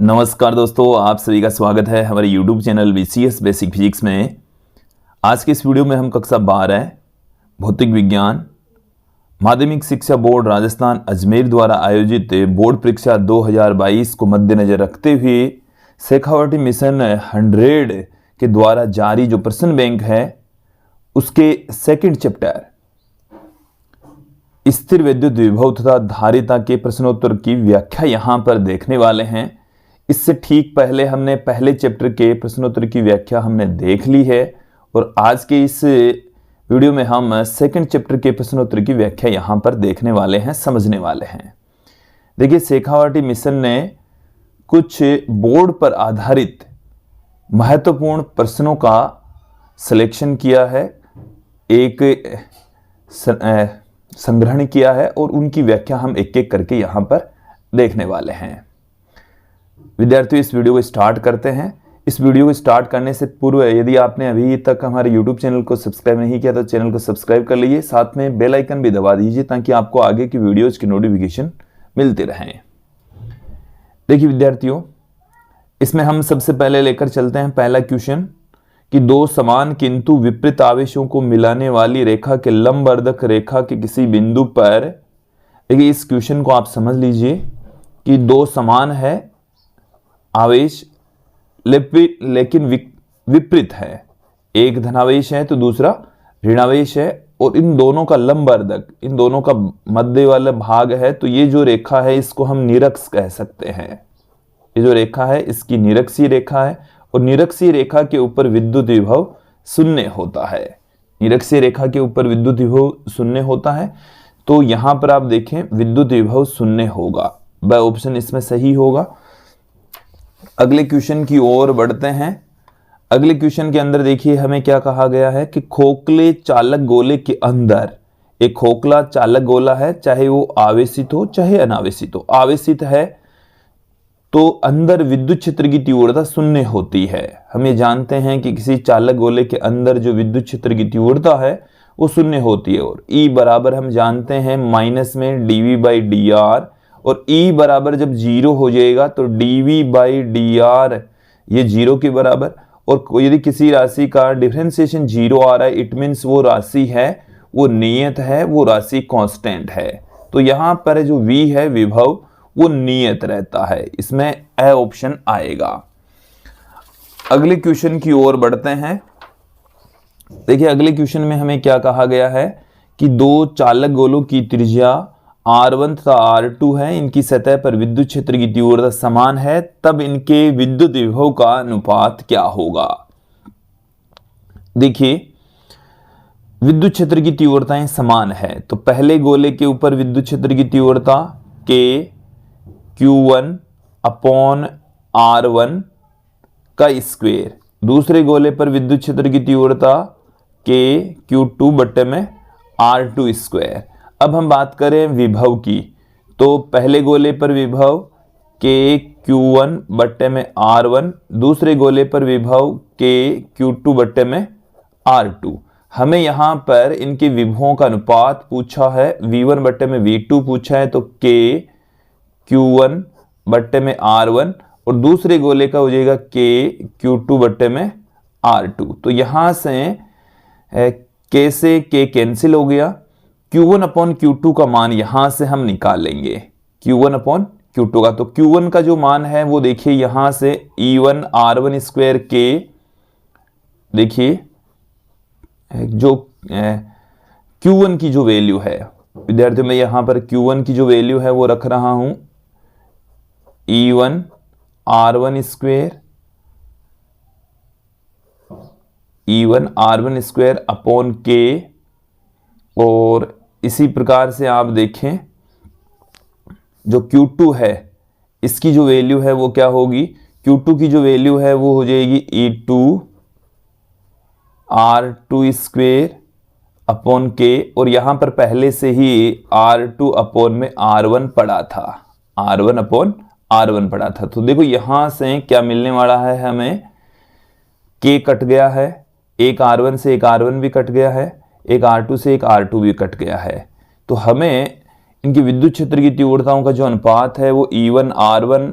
नमस्कार दोस्तों, आप सभी का स्वागत है हमारे YouTube channel BCS basic physics में। आज के इस वीडियो में हम कक्षा 12 भौतिक विज्ञान माध्यमिक शिक्षा बोर्ड राजस्थान अजमेर द्वारा आयोजित बोर्ड परीक्षा 2022 को मद्देनजर रखते हुए शेखावटी मिशन 100 के द्वारा जारी जो प्रश्न बैंक है उसके सेकंड चैप्टर स्थिर विद्युत विभव तथा धारिता के प्रश्नोत्तर की व्याख्या यहां पर देखने वाले हैं। इससे ठीक पहले हमने पहले चैप्टर के प्रश्नोत्तर की व्याख्या हमने देख ली है और आज के इस वीडियो में हम सेकंड चैप्टर के प्रश्नोत्तर की व्याख्या यहां पर देखने वाले हैं, समझने वाले हैं। देखिए, शेखावटी मिशन ने कुछ बोर्ड पर आधारित महत्वपूर्ण प्रश्नों का सिलेक्शन किया है, एक संग्रहण किया है और उनकी व्याख्या हम एक एक करके यहां पर देखने वाले हैं। विद्यार्थियों, इस वीडियो को स्टार्ट करते हैं। इस वीडियो को स्टार्ट करने से पूर्व यदि आपने अभी तक हमारे YouTube चैनल को सब्सक्राइब नहीं किया तो चैनल को सब्सक्राइब कर लीजिए, साथ में बेल आइकन भी दबा दीजिए ताकि आपको आगे की वीडियोज की नोटिफिकेशन मिलती रहे। देखिए विद्यार्थियों, इसमें हम सबसे पहले लेकर चलते हैं पहला क्वेश्चन कि दो समान किंतु विपरीत आवेशों को मिलाने वाली रेखा के लंबवर्धक रेखा के किसी बिंदु पर, देखिए इस क्वेश्चन को आप समझ लीजिए कि दो समान है आवेश लेकिन विपरीत है, एक धनावेश है तो दूसरा ऋणावेश है और इन दोनों का लंबवर्धक, इन दोनों का मध्य वाला भाग है, तो ये जो रेखा है इसको हम निरक्ष कह सकते हैं। ये जो रेखा है इसकी निरक्षीय रेखा है और निरक्षीय रेखा के ऊपर विद्युत विभव शून्य होता है। निरक्षीय रेखा के ऊपर विद्युत विभव शून्य होता है, तो यहां पर आप देखें विद्युत विभव शून्य होगा, वह ऑप्शन इसमें सही होगा। अगले क्वेश्चन की ओर बढ़ते हैं। अगले क्वेश्चन के अंदर देखिए हमें क्या कहा गया है कि खोखले चालक गोले के अंदर एक खोखला चालक गोला है, चाहे वो आवेशित हो चाहे अनावेशित हो। आवेशित है तो अंदर विद्युत क्षेत्र की तीव्रता शून्य होती है। हम ये जानते हैं कि किसी चालक गोले के अंदर जो विद्युत क्षेत्र की तीव्रता है वो शून्य होती है और E बराबर हम जानते हैं माइनस में dV/dr और E बराबर जब जीरो हो जाएगा तो dV/dr ये जीरो के बराबर। और यदि किसी राशि का डिफरेंशिएशन जीरो आ रहा है, इट मीन्स वो राशि है वो नियत है, वो राशि कांस्टेंट है। तो यहां पर जो V है विभव वो नियत रहता है, इसमें ए ऑप्शन आएगा। अगले क्वेश्चन की ओर बढ़ते हैं। देखिए अगले क्वेश्चन में हमें क्या कहा गया है कि दो चालक गोलों की त्रिज्या R1 तथा R2 है, इनकी सतह पर विद्युत क्षेत्र की तीव्रता समान है, तब इनके विद्युत विभव का अनुपात क्या होगा। देखिए विद्युत क्षेत्र की तीव्रताएं समान है तो पहले गोले के ऊपर विद्युत क्षेत्र की तीव्रता K Q1/R1 का स्क्वायर, दूसरे गोले पर विद्युत क्षेत्र की तीव्रता K Q2/R2 स्क्वायर। अब हम बात करें विभव की, तो पहले गोले पर विभव K Q1/R1, दूसरे गोले पर विभव K Q2/R2। हमें यहां पर इनके विभवों का अनुपात पूछा है, V1/V2 पूछा है, तो K Q1/R1 और दूसरे गोले का हो जाएगा K Q2/R2। तो यहां से K से K कैंसिल हो गया, Q1/Q2 का मान यहां से हम निकालेंगे, Q1/Q2 का। तो Q1 का जो मान है वो देखिए यहां से E1R1² K, देखिए जो Q1 की जो वैल्यू है विद्यार्थियों, मैं यहां पर Q1 की जो वैल्यू है वो रख रहा हूं E1R1² K। और इसी प्रकार से आप देखें जो Q2 है इसकी जो वैल्यू है वो क्या होगी, Q2 की जो वैल्यू है वो हो जाएगी E2R2² K और यहां पर पहले से ही R2/R1 पड़ा था, R1/R1 पड़ा था। तो देखो यहां से क्या मिलने वाला है, हमें K कट गया है, एक R1 से एक R1 भी कट गया है, एक R2 से एक R2 भी कट गया है। तो हमें इनकी विद्युत क्षेत्र की तीव्रताओं का जो अनुपात है वो E1R1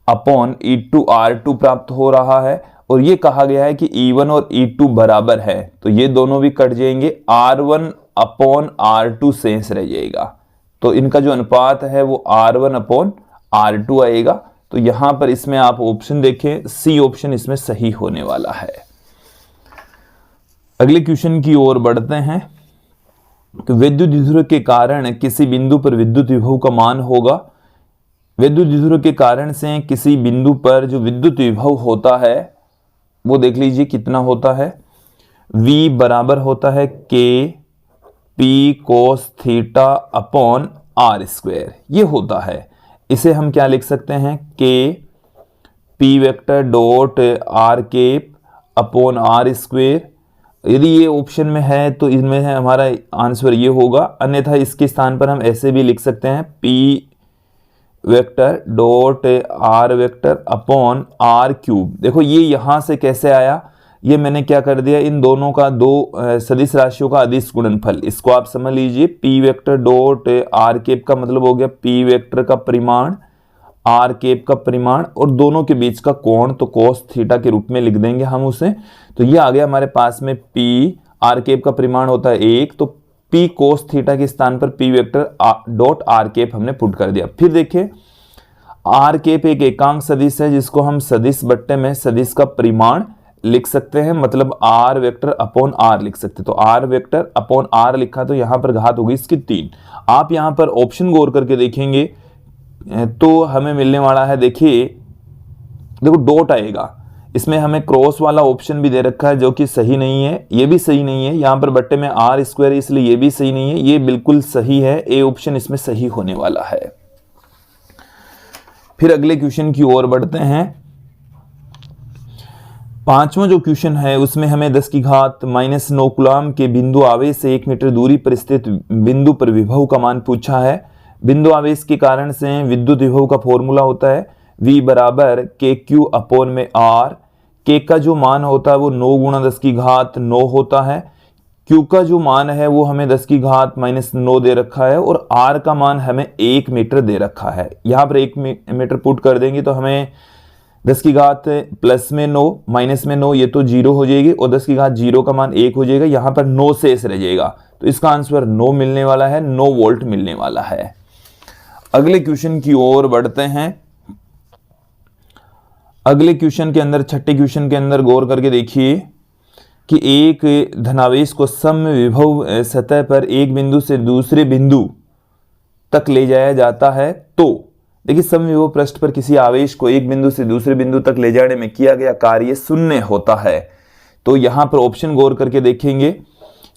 अपॉन E2 R2 प्राप्त हो रहा है, और ये कहा गया है कि E1 और E2 बराबर है, तो ये दोनों भी कट जाएंगे, R1 अपॉन R2 शेष रह जाएगा। तो इनका जो अनुपात है वो R1 अपॉन R2 आएगा। तो यहां पर इसमें आप ऑप्शन देखें, सी ऑप्शन इसमें सही होने वाला है। अगले क्वेश्चन की ओर बढ़ते हैं। तो विद्युत द्विध्रुव के कारण किसी बिंदु पर विद्युत विभव का मान होगा। विद्युत द्विध्रुव के कारण से किसी बिंदु पर जो विद्युत विभव होता है वो देख लीजिए कितना होता है। V बराबर होता है K P cos theta upon R square, ये होता है। इसे हम क्या लिख सकते हैं, K P vector dot R cap upon R square. यदि ये ऑप्शन में है तो इसमें है हमारा आंसर ये होगा, अन्यथा इसके स्थान पर हम ऐसे भी लिख सकते हैं P vector dot R vector upon R cube. देखो ये यहां से कैसे आया, ये मैंने क्या कर दिया, इन दोनों का दो सदिश राशियों का अदिश गुणनफल, इसको आप समझ लीजिए। P vector dot R cap का मतलब हो गया P वेक्टर का परिमाण, R केप का परिमाण, और दोनों के बीच का कोण तो cos थीटा के रूप में लिख देंगे हम उसे। तो ये आ गया हमारे पास में P, R केप का परिमाण होता है 1, तो P cos थीटा के स्थान पर P vector dot R cap हमने पुट कर दिया। फिर देखिए R केप एक एकांक सदिश है जिसको हम सदिश बट्टे में सदिश का परिमाण लिख सकते हैं, मतलब R वेक्टर अपॉन R लिख सकते हैं। तो R वेक्टर अपॉन R लिखा तो यहां पर घात होगी इसकी 3। आप यहां पर ऑप्शन गौर करके देखेंगे तो हमें मिलने वाला है, देखिए देखो डॉट आएगा, इसमें हमें क्रॉस वाला ऑप्शन भी दे रखा है जो कि सही नहीं है, ये भी सही नहीं है। यहां पर बट्टे में R स्क्वायर इसलिए ये भी सही नहीं है, ये बिल्कुल सही है, ए ऑप्शन इसमें सही होने वाला है। फिर अगले क्वेश्चन की ओर बढ़ते हैं। पांचवां जो क्वेश्चन है उसमें हमें 10 की घात -9 कूलम के बिंदु आवेश से 1 मीटर दूरी पर स्थित बिंदु पर विभव का मान पूछा है। बिंदु आवेश के कारण से विद्युत विभव का फॉर्मूला होता है V बराबर KQ अपॉन में R। K का जो मान होता है वो 9 गुणा 10 की घात 9 होता है। Q का जो मान है वो हमें 10 की घात -9 दे रखा है, और R का मान हमें 1 मीटर दे रखा है। यहाँ पर 1 मीटर पुट कर देंगे तो हमें 10 की घात प्लस में 9 माइनस में 9, ये तो 0 हो जाएगी, और 10 की घात 0 का मान 1 हो जाएगा, यहाँ पर 9 शेष रह जाएगा। तो इसका आंसर 9 मिलने वाला है, 9 वोल्ट मिलने वाला है। अगले क्वेश्चन की ओर बढ़ते हैं। अगले क्वेश्चन के अंदर, छठे क्वेश्चन के अंदर गौर करके देखिए कि एक धनावेश को समविभव सतह पर एक बिंदु से दूसरे बिंदु तक ले जाया जाता है। तो देखिए समविभव पृष्ठ पर किसी आवेश को एक बिंदु से दूसरे बिंदु तक ले जाने में किया गया कार्य शून्य होता है। तो यहां पर ऑप्शन गौर करके देखेंगे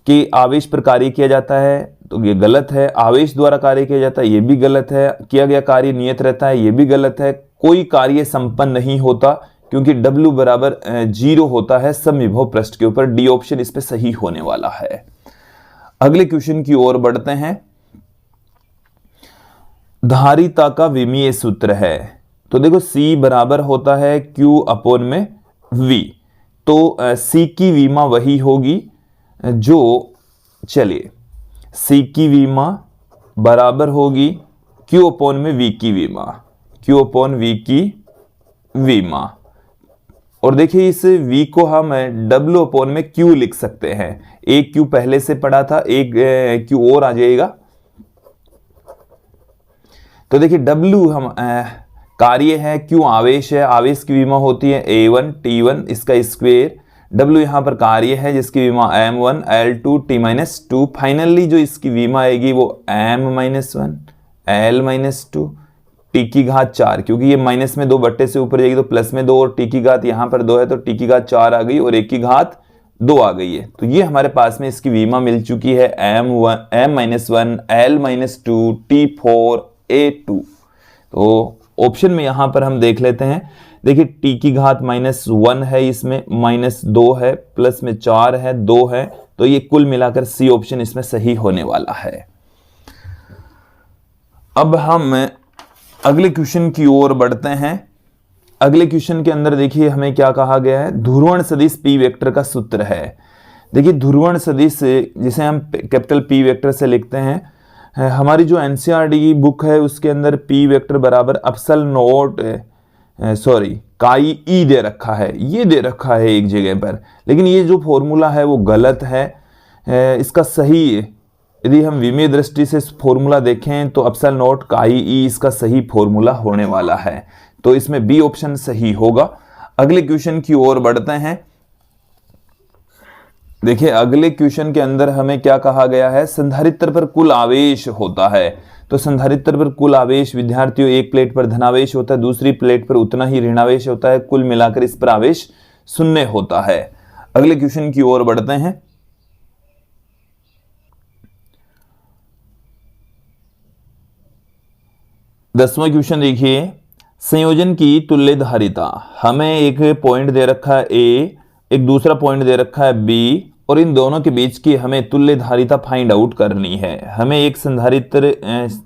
कि आवेश पर कार्य किया जाता है तो ये गलत है, आवेश द्वारा कार्य किया जाता है ये भी गलत है, किया गया कार्य नियत रहता है ये भी गलत है, कोई कार्य संपन्न नहीं होता क्योंकि W बराबर 0 होता है समविभव पृष्ठ के ऊपर। डी ऑप्शन इस पे सही होने वाला है। अगले क्वेश्चन की ओर बढ़ते हैं। धारिता का विमीय सूत्र है, तो देखो C बराबर होता है Q अपॉन में V, तो C की विमा वही होगी जो, चलिए C की विमा बराबर होगी Q अपॉन में V की विमा, Q अपॉन V की विमा। और देखिए इस V को हम W अपॉन में Q लिख सकते हैं, एक Q पहले से पढ़ा था, एक Q और आ जाएगा। तो देखिए W हम कार्य है, Q आवेश है, आवेश की विमा होती है A1 T1 इसका स्क्वायर, W यहाँ पर कार्य है जिसकी विमा M1 L2 T-2, फाइनली जो इसकी विमा आएगी वो M-1 L-2 T की घात 4, क्योंकि ये माइनस में 2 बट्टे से ऊपर जाएगी तो प्लस में 2, और T की घात यहाँ पर 2 है तो T की घात 4 आ गई और 1 की घात 2 आ गई है। तो ये हमारे पास में इसकी विमा मिल चुकी है M-1 L-2 T4 A2। तो ऑप्शन में यहां पर हम देख लेते हैं, देखिए T की घात -1 है, इसमें -2 है, प्लस में 4 है, 2 है, तो ये कुल मिलाकर C ऑप्शन इसमें सही होने वाला है। अब हम अगले क्वेश्चन की ओर बढ़ते हैं। अगले क्वेश्चन के अंदर देखिए हमें क्या कहा गया है, ध्रुवण सदिश P वेक्टर का सूत्र है। देखिए ध्रुवण सदिश जिसे हम कैपिटल P वेक्टर से लिखते हैं, हमारी जो एनसीईआरटी की बुक है उसके अंदर P वेक्टर बराबर अपसल नोट सॉरी काई ई दे रखा है, ये दे रखा है एक जगह पर, लेकिन ये जो फॉर्मूला है वो गलत है। इसका सही, यदि हम विमीय दृष्टि से फॉर्मूला देखें तो एप्सिलॉन नॉट काई ई इसका सही फॉर्मूला होने वाला है। तो इसमें बी ऑप्शन सही होगा। अगले क्वेश्चन की ओर बढ़ते हैं। देखिए अगले क्वेश्चन के अंदर हमें क्या कहा गया है, संधारित्र पर कुल आवेश होता है। तो संधारित्र पर कुल आवेश विद्यार्थियों, एक प्लेट पर धनावेश होता है, दूसरी प्लेट पर उतना ही ऋणावेश होता है, कुल मिलाकर इस पर आवेश 0 होता है। अगले क्वेश्चन की ओर बढ़ते हैं। दसवां क्वेश्चन देखिए, संयोजन की तुल्य धारिता। हमें एक पॉइंट दे रखा है ए, एक दूसरा पॉइंट दे रखा है बी, और इन दोनों के बीच की हमें तुल्य धारिता फाइंड आउट करनी है। हमें एक संधारित्र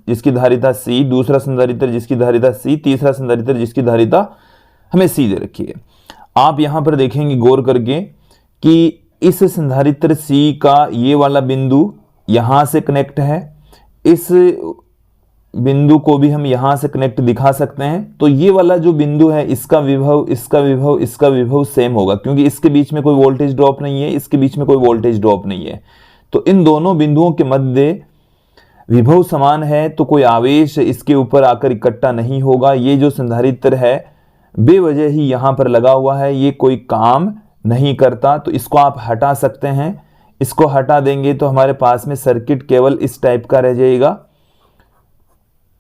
जिसकी धारिता सी, दूसरा संधारित्र जिसकी धारिता सी, तीसरा संधारित्र जिसकी धारिता हमें सी दे रखी है। आप यहां पर देखेंगे गौर करके कि इस संधारित्र सी का ये वाला बिंदु यहां से कनेक्ट है, इस बिंदु को भी हम यहां से कनेक्ट दिखा सकते हैं। तो ये वाला जो बिंदु है इसका विभव, इसका विभव, इसका विभव सेम होगा, क्योंकि इसके बीच में कोई वोल्टेज ड्रॉप नहीं है, इसके बीच में कोई वोल्टेज ड्रॉप नहीं है। तो इन दोनों बिंदुओं के मध्य विभव समान है, तो कोई आवेश इसके ऊपर आकर इकट्ठा नहीं होगा। ये जो संधारित्र है बेवजह ही यहां पर लगा हुआ है, ये कोई काम नहीं करता, तो इसको आप हटा सकते हैं। इसको हटा देंगे तो हमारे पास में सर्किट केवल इस टाइप का रह जाएगा।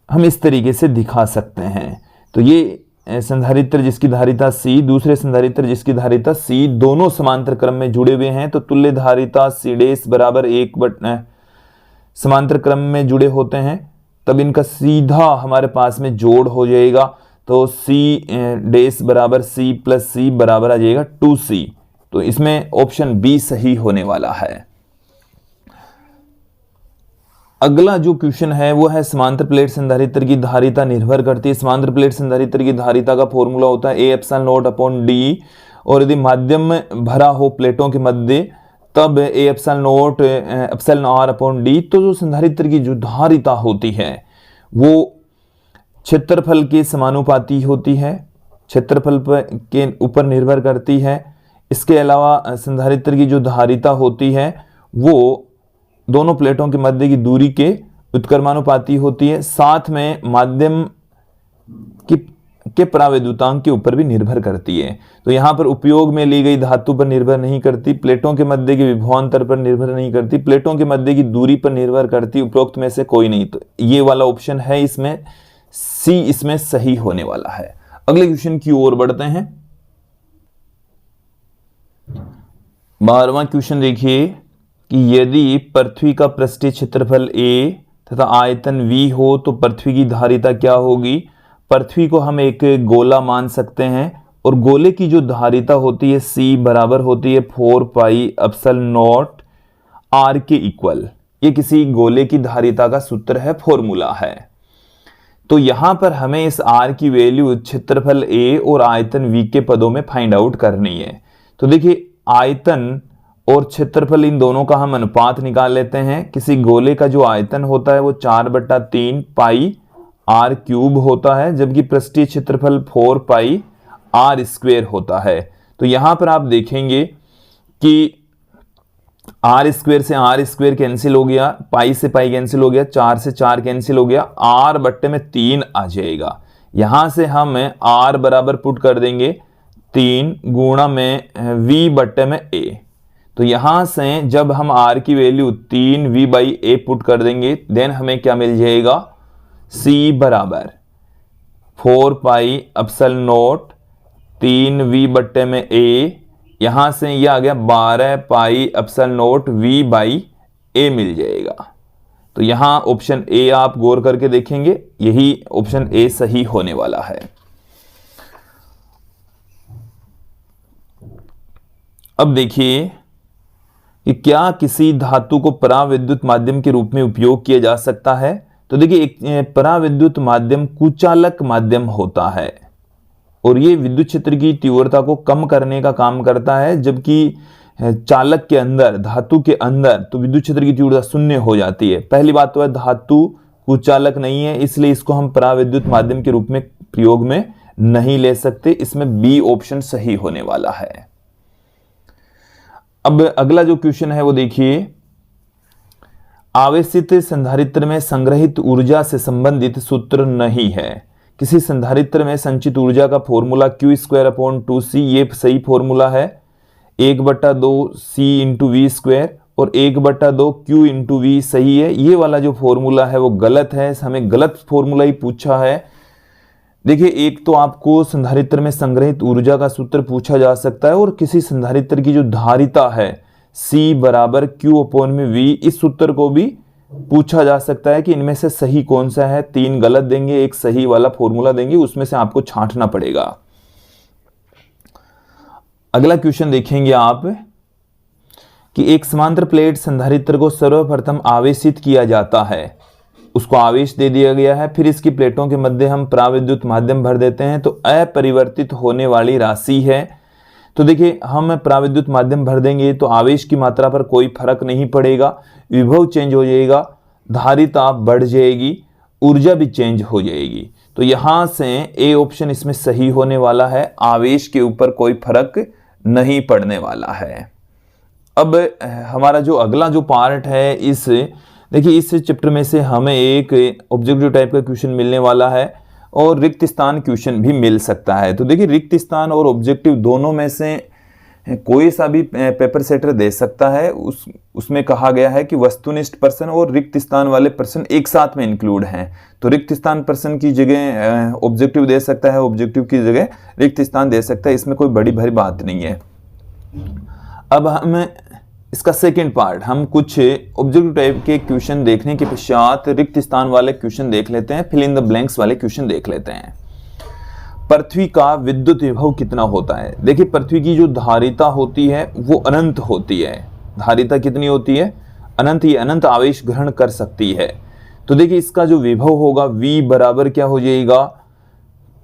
हम इस तरीके से दिखा सकते हैं। तो ये संधारित्र जिसकी धारिता C, दूसरे संधारित्र जिसकी धारिता C, दोनों समांतर क्रम में जुड़े हुए हैं। तो तुल्य धारिता C' बराबर 1 समांतर क्रम में जुड़े होते हैं, तब इनका सीधा हमारे पास में जोड़ हो जाएगा। तो C' बराबर C प्लस C बराबर आ जाएगा 2C। तो इसमें ऑप्शन बी सही होने वाला है। अगला जो क्वेश्चन है वो है समांतर प्लेट संधारित्र की धारिता निर्भर करती है। समांतर प्लेट संधारित्र की धारिता का फॉर्मूला होता है A epsilon naught upon D, और यदि माध्यम भरा हो प्लेटों के मध्य तब A epsilon naught epsilon R upon D. तो जो संधारित्र की जो धारिता होती है वो क्षेत्रफल के समानुपाती होती है, क्षेत्रफल के ऊपर निर्भर करती है। इसके अलावा संधारित्र की जो धारिता होती है वो दोनों प्लेटों के मध्य की दूरी के उत्क्रमानुपाती होती है, साथ में माध्यम के परावैद्युतांक के ऊपर भी निर्भर करती है। तो यहां पर उपयोग में ली गई धातु पर निर्भर नहीं करती, प्लेटों के मध्य के विभवांतर पर निर्भर नहीं करती, प्लेटों के मध्य की दूरी पर निर्भर करती, उपरोक्त में से कोई नहीं। तो ये वाला ऑप्शन है इसमें सी, इसमें सही होने वाला है। अगले क्वेश्चन की ओर बढ़ते हैं। 12वां क्वेश्चन देखिए कि यदि पृथ्वी का पृष्ठीय क्षेत्रफल A तथा आयतन V हो तो पृथ्वी की धारिता क्या होगी। पृथ्वी को हम एक गोला मान सकते हैं और गोले की जो धारिता होती है C बराबर होती है 4 पाई एप्सिलॉन नॉट R के इक्वल। ये किसी गोले की धारिता का सूत्र है, फॉर्मूला है। तो यहां पर हमें इस R की वैल्यू क्षेत्रफल A और आयतन V के पदों में फाइंड आउट करनी है। तो देखिए आयतन और क्षेत्रफल इन दोनों का हम अनुपात निकाल लेते हैं। किसी गोले का जो आयतन होता है वो 4/3 पाई R क्यूब होता है, जबकि पृष्ठीय क्षेत्रफल 4 पाई R स्क्वायर होता है। तो यहां पर आप देखेंगे कि R स्क्वायर से R स्क्वायर कैंसिल हो गया, पाई से पाई कैंसिल हो गया, 4 से 4 कैंसिल हो गया, R/3 आ जाएगा। यहां से हम R बराबर पुट कर देंगे 3 गुणा में V/A। तो यहां से जब हम R की वैल्यू 3V/A पुट कर देंगे, देन हमें क्या मिल जाएगा, C बराबर 4 पाई एप्सिलॉन नॉट 3V/A। यहां से यह आ गया 12 पाई एप्सिलॉन नॉट V/A मिल जाएगा। तो यहां ऑप्शन ए आप गौर करके देखेंगे, यही ऑप्शन ए सही होने वाला है। अब देखिए कि क्या किसी धातु को पराविद्युत माध्यम के रूप में उपयोग किया जा सकता है। तो देखिए एक पराविद्युत माध्यम कुचालक माध्यम होता है और ये विद्युत क्षेत्र की तीव्रता को कम करने का काम करता है, जबकि चालक के अंदर, धातु के अंदर तो विद्युत क्षेत्र की तीव्रता 0 हो जाती है। पहली बात तो है धातु कुचालक नहीं है, इसलिए इसको हम पराविद्युत माध्यम के रूप में प्रयोग में नहीं ले सकते। इसमें बी ऑप्शन सही होने वाला है। अब अगला जो क्वेश्चन है वो देखिए, आवेशित संधारित्र में संग्रहित ऊर्जा से संबंधित सूत्र नहीं है। किसी संधारित्र में संचित ऊर्जा का फॉर्मूला Q²/2C, ये सही फॉर्मूला है। 1/2C × V² और 1/2 Q × V सही है। ये वाला जो फॉर्मूला है वो गलत है, हमें गलत फॉर्मूला ही पूछा है। देखिए, एक तो आपको संधारित्र में संग्रहित ऊर्जा का सूत्र पूछा जा सकता है, और किसी संधारित्र की जो धारिता है C = Q/V, इस सूत्र को भी पूछा जा सकता है कि इनमें से सही कौन सा है। 3 गलत देंगे, एक सही वाला फॉर्मूला देंगे, उसमें से आपको छांटना पड़ेगा। अगला क्वेश्चन देखेंगे आप कि एक समांतर प्लेट संधारित्र को सर्वप्रथम आवेशित किया जाता है, उसको आवेश दे दिया गया है, फिर इसकी प्लेटों के मध्य हम पराविद्युत माध्यम भर देते हैं, तो अपरिवर्तित होने वाली राशि है। तो देखिए, हम पराविद्युत माध्यम भर देंगे तो आवेश की मात्रा पर कोई फर्क नहीं पड़ेगा, विभव चेंज हो जाएगा, धारिता बढ़ जाएगी, ऊर्जा भी चेंज हो जाएगी। तो यहां से ए ऑप्शन इसमें सही होने वाला है, आवेश के ऊपर कोई फर्क नहीं पड़ने वाला है। अब हमारा जो अगला जो पार्ट है, देखिए इस चैप्टर में से हमें एक ऑब्जेक्टिव टाइप का क्वेश्चन मिलने वाला है और रिक्त स्थान क्वेश्चन भी मिल सकता है। तो देखिए, रिक्त स्थान और ऑब्जेक्टिव दोनों में से कोई सा भी पेपर सेटर दे सकता है। उसमें कहा गया है कि वस्तुनिष्ठ प्रश्न और रिक्त स्थान वाले प्रश्न एक साथ में इंक्लूड हैं। तो रिक्त स्थान प्रश्न की जगह ऑब्जेक्टिव दे सकता है, ऑब्जेक्टिव की जगह रिक्त स्थान दे सकता है, इसमें कोई बड़ी भारी बात नहीं है। अब हम इसका सेकेंड पार्ट, हम कुछ ऑब्जेक्टिव टाइप के क्वेश्चन देखने के पश्चात रिक्त स्थान वाले क्वेश्चन देख लेते हैं, फिल इन द ब्लैंक्स वाले क्वेश्चन देख लेते हैं। पृथ्वी का विद्युत विभव कितना होता है? देखिए, पृथ्वी की जो धारिता होती है वो अनंत होती है। धारिता कितनी होती है? अनंत। ये अनंत आवेश ग्रहण कर सकती है। तो देखिए, इसका जो विभव होगा V बराबर क्या हो जाएगा?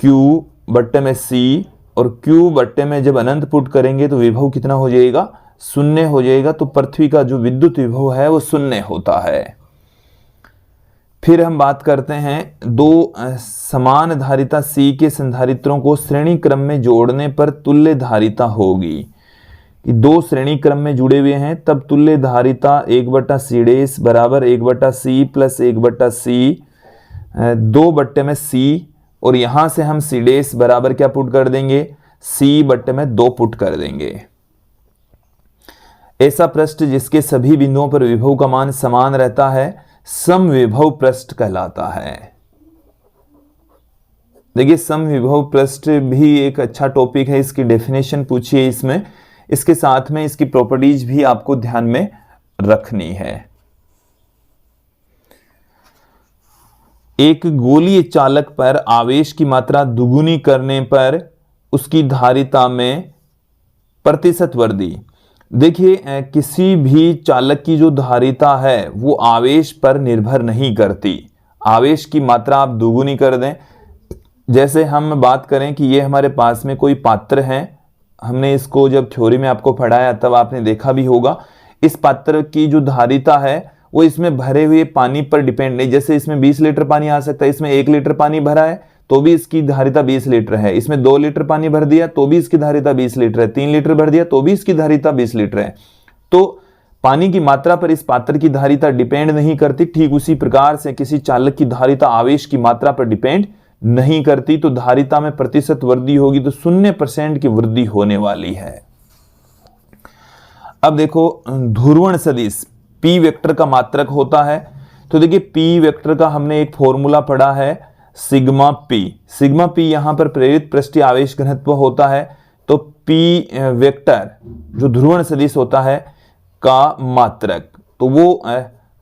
Q/C, और Q/ में जब अनंत पुट करेंगे तो विभव कितना हो जाएगा? 0 हो जाएगा। तो पृथ्वी का जो विद्युत विभव है वो 0 होता है। फिर हम बात करते हैं, 2 समान धारिता C के संधारित्रों को श्रेणी क्रम में जोड़ने पर तुल्य धारिता होगी। कि 2 श्रेणी क्रम में जुड़े हुए हैं तब तुल्य धारिता 1/C बराबर 1/C + 1/C 2/C, और यहां से हम C बराबर क्या पुट कर देंगे? C/2 पुट कर देंगे। ऐसा पृष्ठ जिसके सभी बिंदुओं पर विभव का मान समान रहता है समविभव पृष्ठ कहलाता है। देखिए, समविभव पृष्ठ भी एक अच्छा टॉपिक है, इसकी डेफिनेशन पूछिए इसमें, इसके साथ में इसकी प्रॉपर्टीज भी आपको ध्यान में रखनी है। एक गोलीय चालक पर आवेश की मात्रा दुगुनी करने पर उसकी धारिता में प्रतिशत वृद्धि। देखिए, किसी भी चालक की जो धारिता है वो आवेश पर निर्भर नहीं करती। आवेश की मात्रा आप दुगुनी कर दें। जैसे हम बात करें कि ये हमारे पास में कोई पात्र है, हमने इसको जब थ्योरी में आपको पढ़ाया तब आपने देखा भी होगा। इस पात्र की जो धारिता है वो इसमें भरे हुए पानी पर डिपेंड नहीं। जैसे इसमें 20 लीटर पानी आ सकता है, इसमें 1 लीटर पानी भरा है तो भी इसकी धारिता 20 लीटर है। इसमें 2 लीटर पानी भर दिया तो भी इसकी धारिता 20 लीटर है। 3 लीटर भर दिया तो भी इसकी धारिता 20 लीटर है। तो पानी की मात्रा पर इस पात्र की धारिता डिपेंड नहीं करती। ठीक उसी प्रकार से किसी चालक की धारिता आवेश की मात्रा पर डिपेंड नहीं करती। तो धारिता में प्रतिशत वृद्धि होगी तो 0% की वृद्धि होने वाली है। अब देखो, ध्रुवण सदिश P वेक्टर का मात्रक होता है। तो देखिए, P वेक्टर का हमने एक फॉर्मूला पढ़ा है, सिग्मा P यहां पर प्रेरित पृष्ठीय आवेश घनत्व होता है। तो P वेक्टर जो ध्रुवण सदिश होता है का मात्रक, तो वो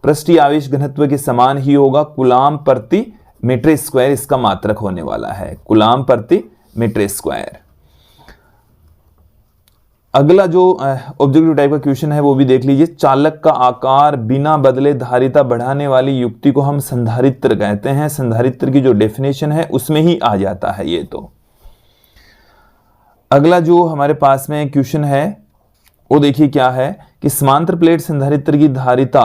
पृष्ठीय आवेश घनत्व के समान ही होगा। कूलाम प्रति मीटर स्क्वायर इसका मात्रक होने वाला है, कूलाम प्रति मीटर स्क्वायर। अगला जो ऑब्जेक्टिव टाइप का क्वेश्चन है वो भी देख लीजिए। चालक का आकार बिना बदले धारिता बढ़ाने वाली युक्ति को हम संधारित्र कहते हैं। संधारित्र की जो डेफिनेशन है उसमें ही आ जाता है ये। तो अगला जो हमारे पास में क्वेश्चन है वो देखिए क्या है कि समांतर प्लेट संधारित्र की धारिता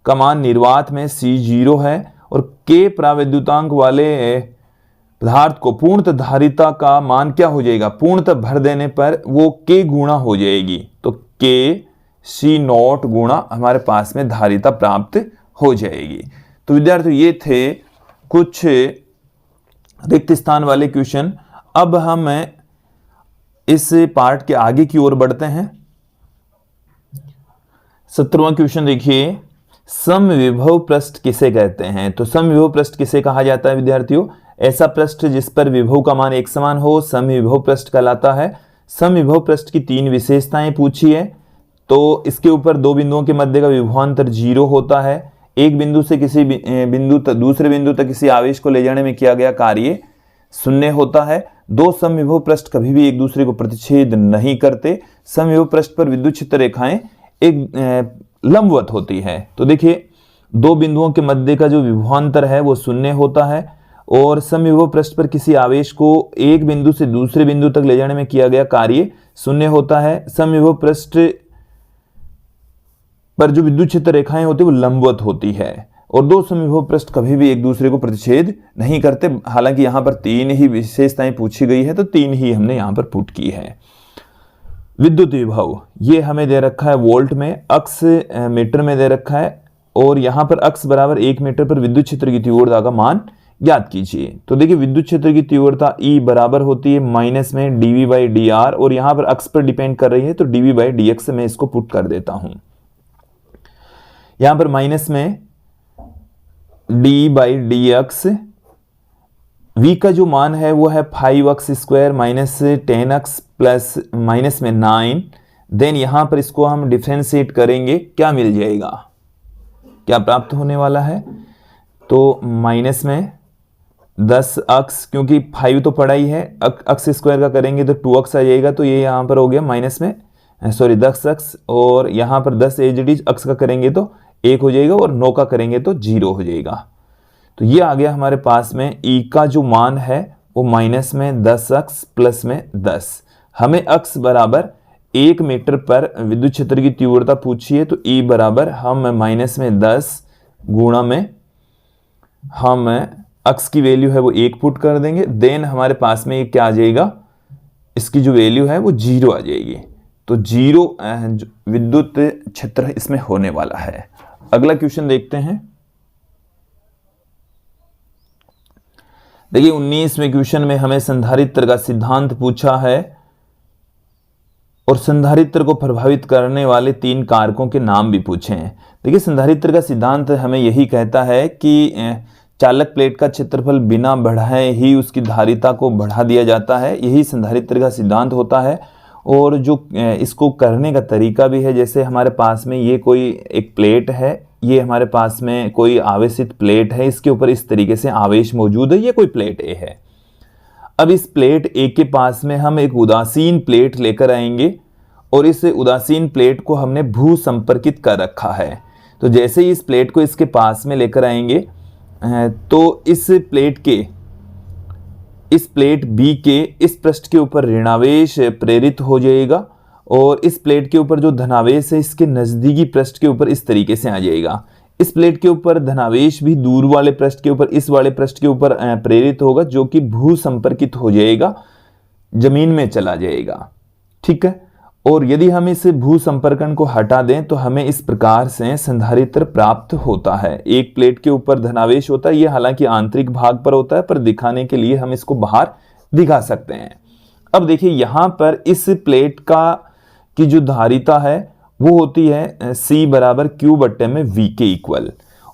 का मान निर्वात में C0 है और K परावैद्युतांक वाले पदार्थ को पूर्णतः धारिता का मान क्या हो जाएगा, पूर्णतः भर देने पर वो K गुणा हो जाएगी, तो K/C0 गुणा हमारे पास में धारिता प्राप्त हो जाएगी। तो विद्यार्थियों ये थे कुछ रिक्त स्थान वाले क्वेश्चन। अब हम इस पार्ट के आगे की ओर बढ़ते हैं। 17वां क्वेश्चन देखिए, समविभव पृष्ठ किसे कहते हैं। तो समविभव पृष्ठ किसे कहा जाता है विद्यार्थियों, ऐसा पृष्ठ जिस पर विभव का मान एक समान हो समविभव पृष्ठ कहलाता है। समविभव पृष्ठ की 3 विशेषताएं पूछी है। तो इसके ऊपर 2 बिंदुओं के मध्य का विभवांतर 0 होता है। एक बिंदु से किसी बिंदु तक दूसरे बिंदु तक किसी आवेश को ले जाने में किया गया कार्य 0 होता है। 2 समविभव पृष्ठ कभी भी एक दूसरे को प्रतिच्छेद नहीं करते। समविभव पृष्ठ पर विद्युत क्षेत्र रेखाएं एक लंबवत होती है। तो देखिए 2 बिंदुओं के मध्य का जो विभवांतर है वो 0 होता है और समविभव पृष्ठ पर किसी आवेश को एक बिंदु से दूसरे बिंदु तक ले जाने में किया गया कार्य 0 होता है। समविभव पृष्ठ पर जो विद्युत क्षेत्र रेखाएं होती है वो लंबवत होती है और 2 समविभव पृष्ठ कभी भी एक दूसरे को प्रतिच्छेद नहीं करते। हालांकि यहां पर 3 ही विशेषताएं पूछी गई है तो 3 ही हमने यहां पर पुट की है। विद्युत विभव ये हमें दे रखा है वोल्ट में, अक्स मीटर में दे रखा है और यहां पर अक्स बराबर 1 मीटर पर विद्युत क्षेत्र की तीव्रता का मान ज्ञात कीजिए। तो देखिए विद्युत क्षेत्र की तीव्रता E बराबर होती है माइनस में dV/dr और यहां पर अक्स पर डिपेंड कर रही है तो dV/dx मैं इसको पुट कर देता हूं। यहां पर माइनस में d/dx, v का जो मान है वो है 5x² minus 10x plus minus में 9। देन यहां पर इसको हम डिफरेंशिएट करेंगे, क्या मिल जाएगा, क्या प्राप्त होने वाला है, तो माइनस में 10x, क्योंकि 5 तो पड़ा ही है, x स्क्वायर का करेंगे तो 2x आ जाएगा, तो ये यहां पर हो गया माइनस में 10x और यहां पर 10 एज इट इज x का करेंगे तो 1 हो जाएगा और 9 का करेंगे तो 0 हो जाएगा। तो ये आ गया हमारे पास में E का जो मान है वो माइनस में 10x प्लस में 10। हमें x बराबर 1 मीटर पर विद्युत क्षेत्र की तीव्रता पूछी है तो E बराबर हम माइनस में 10 गुणा में हम x की वैल्यू है वो 1 पुट कर देंगे। देन हमारे पास में ये क्या आ जाएगा, इसकी जो वैल्यू है वो 0 आ जाएगी। तो 0 विद्युत क्षेत्र इसमें होने वाला है। अगला क्वेश्चन देखते हैं। देखिए 19वें क्वेश्चन में हमें संधारित्र का सिद्धांत पूछा है और संधारित्र को प्रभावित करने वाले 3 कारकों के नाम भी पूछे हैं। देखिए संधारित्र का सिद्धांत हमें यही कहता है कि चालक प्लेट का क्षेत्रफल बिना बढ़ाए ही उसकी धारिता को बढ़ा दिया जाता है, यही संधारित्र का सिद्धांत होता है। और जो इसको करने का तरीका भी है, जैसे हमारे पास में ये कोई एक प्लेट है, ये हमारे पास में कोई आवेशित प्लेट है, इसके ऊपर इस तरीके से आवेश मौजूद है, ये कोई प्लेट ए है। अब इस प्लेट ए के पास में हम एक उदासीन प्लेट लेकर आएंगे और इस उदासीन प्लेट को हमने भू संपर्कित कर रखा है। तो जैसे ही इस प्लेट को इसके पास में लेकर आएंगे तो इस प्लेट बी के इस पृष्ठ के ऊपर ऋणावेश प्रेरित हो जाएगा और इस प्लेट के ऊपर जो धनावेश है इसके नजदीकी पृष्ठ के ऊपर इस तरीके से आ जाएगा। इस प्लेट के ऊपर धनावेश भी दूर वाले पृष्ठ के ऊपर, इस वाले पृष्ठ के ऊपर प्रेरित होगा, जो कि भू संपर्कित हो जाएगा, जमीन में चला जाएगा। ठीक है। और यदि हम इस भू संपर्कन को हटा दें तो हमें इस प्रकार से संधारित्र प्राप्त होता है। एक प्लेट के ऊपर धनावेश होता है, ये हालांकि आंतरिक भाग पर होता है, पर दिखाने के लिए हम इसको बाहर दिखा सकते हैं। अब देखिए यहां पर इस प्लेट की जो धारिता है वो होती है C बराबर Q बट्टे में V के इक्वल।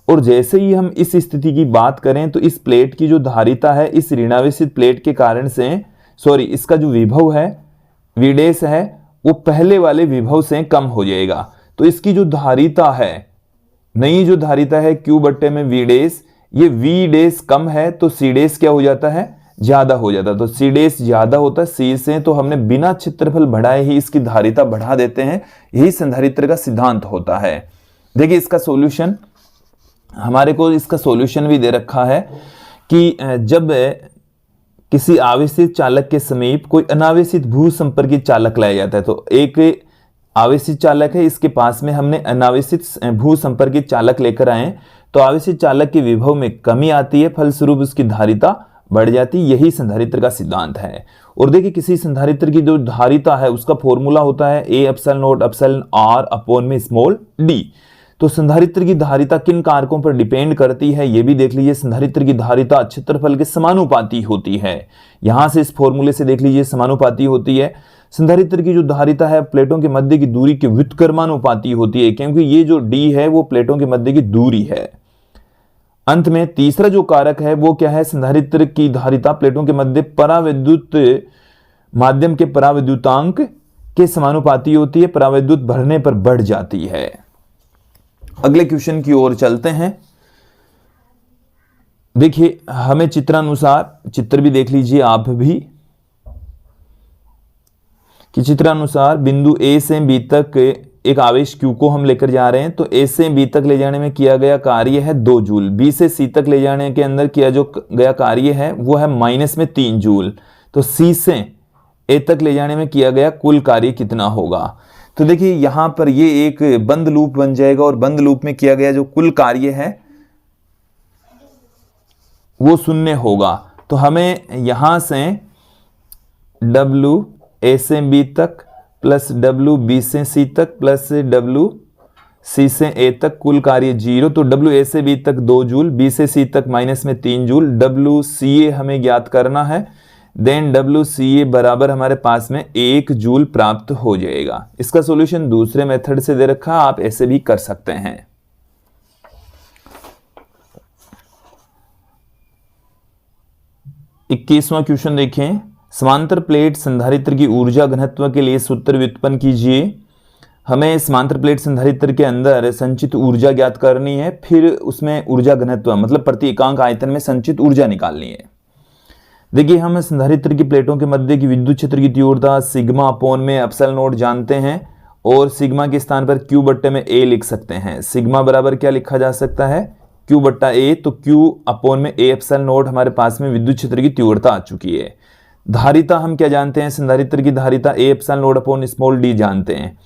और जैसे ही हम इस स्थिति की बात करें तो इस प्लेट की जो धारिता है इस ऋणावेशित प्लेट के कारण से इसका जो विभव है V डैश है वो पहले वाले विभव से कम हो जाएगा। तो इसकी जो धारिता है, नई जो धारिता है Q बट्टे में V डैश, ये V डैश कम है तो C डैश क्या हो जाता है, ज्यादा हो जाता है। तो C डैश ज्यादा होता है C से, तो हमने बिना क्षेत्रफल बढ़ाए ही इसकी धारिता बढ़ा देते हैं। यही संधारित्र का सिद्धांत होता है। देखिए इसका सॉल्यूशन, हमारे को इसका सॉल्यूशन भी दे रखा है कि जब किसी आवेशित चालक के समीप कोई अनावेशित भू संपर्कित चालक लाया जाता है, तो एक आवेशित चालक है, इसके पास में हमने अनावेशित भू संपर्कित चालक लेकर आए तो आवेशित चालक के विभव में कमी आती है, फलस्वरूप उसकी धारिता बढ़ जाती, यही संधारित्र का सिद्धांत है। और देखिए किसी संधारित्र की जो धारिता है उसका फॉर्मूला होता है A epsilon naught epsilon R upon में स्मॉल डी। तो संधारित्र की धारिता किन कारकों पर डिपेंड करती है ये भी देख लीजिए। संधारित्र की धारिता क्षेत्रफल के समानुपाती होती है, यहां से इस फॉर्मूले से देख लीजिए समानुपाती होती है। संधारित्र की जो धारिता है प्लेटों के मध्य की दूरी के व्युत्क्रमानुपाती होती है, क्योंकि ये जो डी है वो प्लेटों के मध्य की दूरी है। अंत में तीसरा जो कारक है वो क्या है, संधारित्र की धारिता प्लेटों के मध्य परावैद्युत माध्यम के परावैद्युतांक के समानुपाती होती है, परावैद्युत भरने पर बढ़ जाती है। अगले क्वेश्चन की ओर चलते हैं। देखिए हमें चित्रानुसार, चित्र भी देख लीजिए आप भी, कि चित्रानुसार बिंदु ए से बी तक एक आवेश Q को हम लेकर जा रहे हैं। तो A से B तक ले जाने में किया गया कार्य है 2 जूल, B से C तक ले जाने के अंदर किया जो गया कार्य है वो है -3 जूल। तो C से A तक ले जाने में किया गया कुल कार्य कितना होगा। तो देखिए यहां पर ये एक बंद लूप बन जाएगा और बंद लूप में किया गया जो कुल कार्य है वो 0 होगा। तो हमें यहां से W A से B तक प्लस W B से C तक प्लस W C से A तक कुल कार्य 0। तो W A से B तक 2 जूल, B से C तक -3 जूल, W C A हमें ज्ञात करना है। देन W C A बराबर हमारे पास में 1 जूल प्राप्त हो जाएगा। इसका सॉल्यूशन दूसरे मेथड से दे रखा, आप ऐसे भी कर सकते हैं। 21वां क्वेश्चन देखें। समांतर प्लेट संधारित्र की ऊर्जा घनत्व के लिए सूत्र व्युत्पन्न कीजिए। हमें समांतर प्लेट संधारित्र के अंदर संचित ऊर्जा ज्ञात करनी है, फिर उसमें ऊर्जा घनत्व मतलब प्रति एकांक आयतन में संचित ऊर्जा निकालनी है। देखिए हम संधारित्र की प्लेटों के मध्य की विद्युत क्षेत्र की तीव्रता सिग्मा अपॉन में एप्सिलॉन नॉट जानते हैं और सिग्मा के स्थान पर Q बट्टे में A लिख सकते हैं। सिग्मा बराबर क्या लिखा जा सकता है, Q बट्टा A। तो Q अपॉन में A एप्सिलॉन नॉट हमारे पास में विद्युत क्षेत्र की तीव्रता आ चुकी है। धारिता हम क्या जानते हैं, संधारित्र की धारिता A epsilon naught upon small d जानते हैं।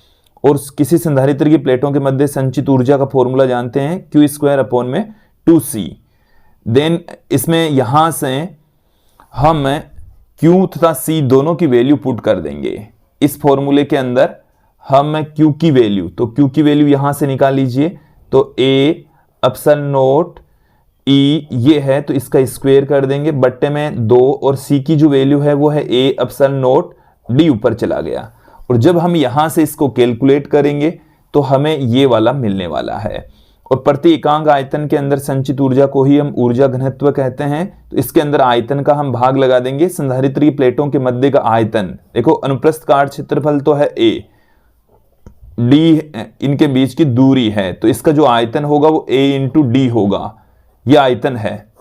और किसी संधारित्र की प्लेटों के मध्य संचित ऊर्जा का फॉर्मूला जानते हैं Q² अपॉन में 2C। देन इसमें यहां से हम Q तथा C दोनों की वैल्यू पुट कर देंगे इस फॉर्मूले के अंदर। हम Q की वैल्यू, तो Q की वैल्यू यहां से निकाल लीजिए। तो A एप्सिलॉन नॉट E ये है तो इसका स्क्वायर कर देंगे, बट्टे में 2 और C की जो वैल्यू है वो है A एप्सिलॉन नॉट D ऊपर चला गया। और जब हम यहां से इसको कैलकुलेट करेंगे तो हमें ये वाला मिलने वाला है। और प्रति एकांक आयतन के अंदर संचित ऊर्जा को ही हम ऊर्जा घनत्व कहते हैं। तो इसके अंदर आयतन का हम भाग लगा देंगे। संधारित्र की प्लेटों के मध्य का आयतन, देखो अनुप्रस्थ काट क्षेत्रफल तो है A, D इनके बीच की दूरी है, तो इसका जो आयतन होगा वो A इंटू D होगा। ये आयतन है,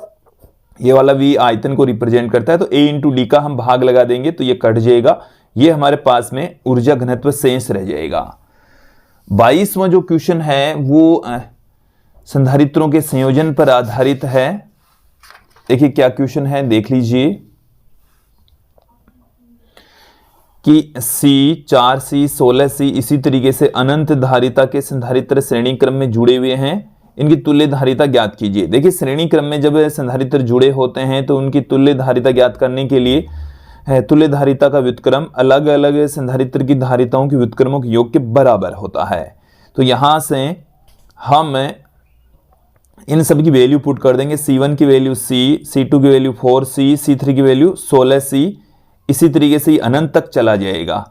ये वाला V आयतन को रिप्रेजेंट करता है। तो A इंटू D का हम भाग लगा देंगे तो ये कट जाएगा, ये हमारे पास में ऊर्जा घनत्व शेष रह जाएगा। 22वां जो क्वेश्चन है वो संधारित्रों के संयोजन पर आधारित है। देखिए क्या क्वेश्चन है, देख लीजिए कि C 4C 16C इसी तरीके से अनंत धारिता के संधारित्र श्रेणी क्रम में जुड़े हुए हैं, इनकी तुल्य धारिता ज्ञात कीजिए। देखिए श्रेणी क्रम में जब संधारित्र जुड़े होते हैं तो उनकी तुल्य धारिता ज्ञात करने के लिए तुल्य धारिता का व्युत्क्रम अलग अलग संधारित्र की धारिताओं के व्युत्क्रमों के योग के बराबर होता है। तो यहां से हम इन सब की वैल्यू पुट कर देंगे। C1 की वैल्यू C, C2 की वैल्यू 4C, C3 की वैल्यू 16C, इसी तरीके से अनंत तक चला जाएगा।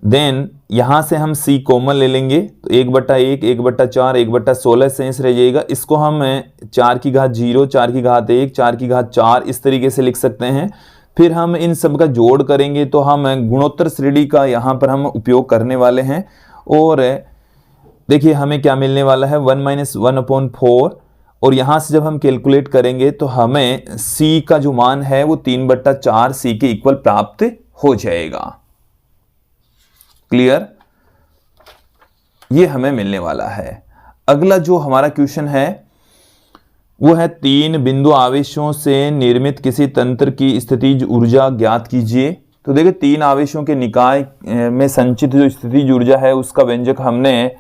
देन यहां से हम C कॉमन ले लेंगे तो 1/1, 1/4, 1/16 शेष रह जाएगा। इसको हम 4 की घात 0, 4 की घात 1, 4 की घात 4 इस तरीके से लिख सकते हैं। फिर हम इन सब का जोड़ करेंगे तो हम गुणोत्तर श्रेणी का यहाँ पर हम उपयोग करने वाले हैं। और देखिए हमें क्या मिलने वाला है 1 - 1/4। और यहां से जब हम कैलकुलेट करेंगे तो हमें C का जो मान है वो 3/4 C के इक्वल प्राप्त हो जाएगा। क्लियर, ये हमें मिलने वाला है। अगला जो हमारा क्वेश्चन है वो है 3 बिंदु आवेशों से निर्मित किसी तंत्र की स्थितिज ऊर्जा ज्ञात कीजिए। तो देखिए 3 आवेशों के निकाय में संचित जो स्थितिज ऊर्जा है उसका व्यंजक हमने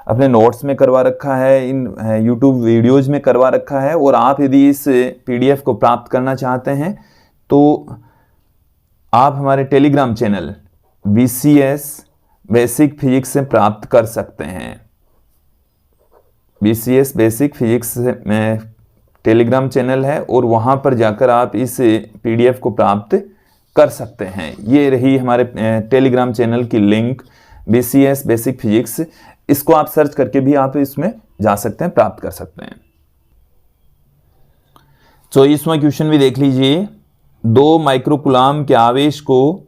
अपने नोट्स में करवा रखा है, इन YouTube वीडियोज में करवा रखा है। और आप यदि इस PDF को प्राप्त करना चाहते हैं तो आप हमारे Telegram channel BCS basic physics से प्राप्त कर सकते हैं। BCS बेसिक फिजिक्स में टेलीग्राम चैनल है और वहाँ पर जाकर आप इस PDF को प्राप्त कर सकते हैं। ये रही हमारे टेलीग्राम चैनल की लिंक, BCS बेसिक फिजिक्स। इसको आप सर्च करके भी आप इसमें जा सकते हैं, प्राप्त कर सकते हैं। 24वां क्वेश्चन भी देख लीजिए। 2 माइक्रोकुलाम के आवेश को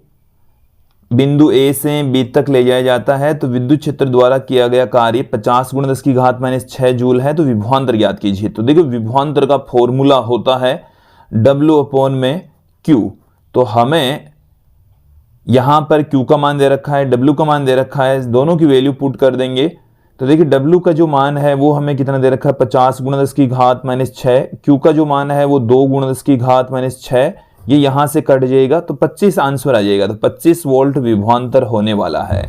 बिंदु A से B तक ले जाया जाता है तो विद्युत क्षेत्र द्वारा किया गया कार्य 50 × 10⁻⁶ जूल है। तो विभवांतर ज्ञात कीजिए। तो देखो विभवांतर का फॉर्मूला होता है W/Q। तो हमें यहां पर Q का मान दे रखा है, W का मान दे रखा है, दोनों की वैल्यू पुट कर देंगे। तो देखिए W का जो मान है वो हमें कितना दे रखा है 50 × 10⁻⁶। Q का जो मान है वो 2 × 10⁻⁶। ये यहां से कट जाएगा तो 25 आंसर आ जाएगा। तो 25 वोल्ट विभवांतर होने वाला है।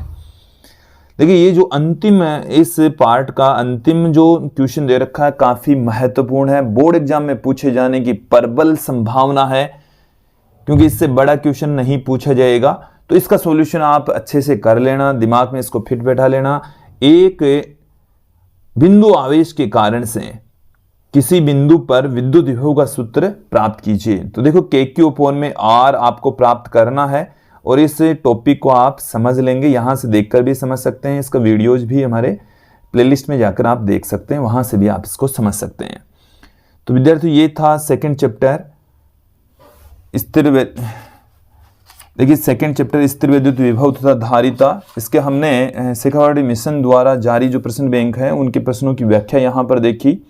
देखिए ये जो अंतिम इस पार्ट का अंतिम जो क्वेश्चन दे रखा है काफी महत्वपूर्ण है, बोर्ड एग्जाम में पूछे जाने की प्रबल संभावना है, क्योंकि इससे बड़ा क्वेश्चन नहीं पूछा जाएगा। तो इसका सॉल्यूशन आप अच्छे से कर लेना, दिमाग में इसको फिट बैठा लेना। एक बिंदु आवेश के कारण से किसी बिंदु पर विद्युत विभव का सूत्र प्राप्त कीजिए। तो देखो KQ/R आपको प्राप्त करना है और इस टॉपिक को आप समझ लेंगे। यहां से देखकर भी समझ सकते हैं, इसका वीडियोज भी हमारे प्लेलिस्ट में जाकर आप देख सकते हैं, वहां से भी आप इसको समझ सकते हैं। तो विद्यार्थियों ये था सेकंड चैप्टर स्थिर, देखिए सेकंड चैप्टर स्थिर विद्युत विभव तथा धारिता। इसके हमने शेखावटी मिशन द्वारा जारी जो प्रश्न बैंक है उनके प्रश्नों की व्याख्या यहां पर देखी।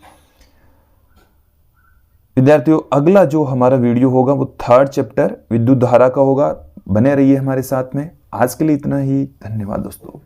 विद्यार्थियों अगला जो हमारा वीडियो होगा वो थर्ड चैप्टर विद्युत धारा का होगा। बने रहिए हमारे साथ में। आज के लिए इतना ही। धन्यवाद दोस्तों।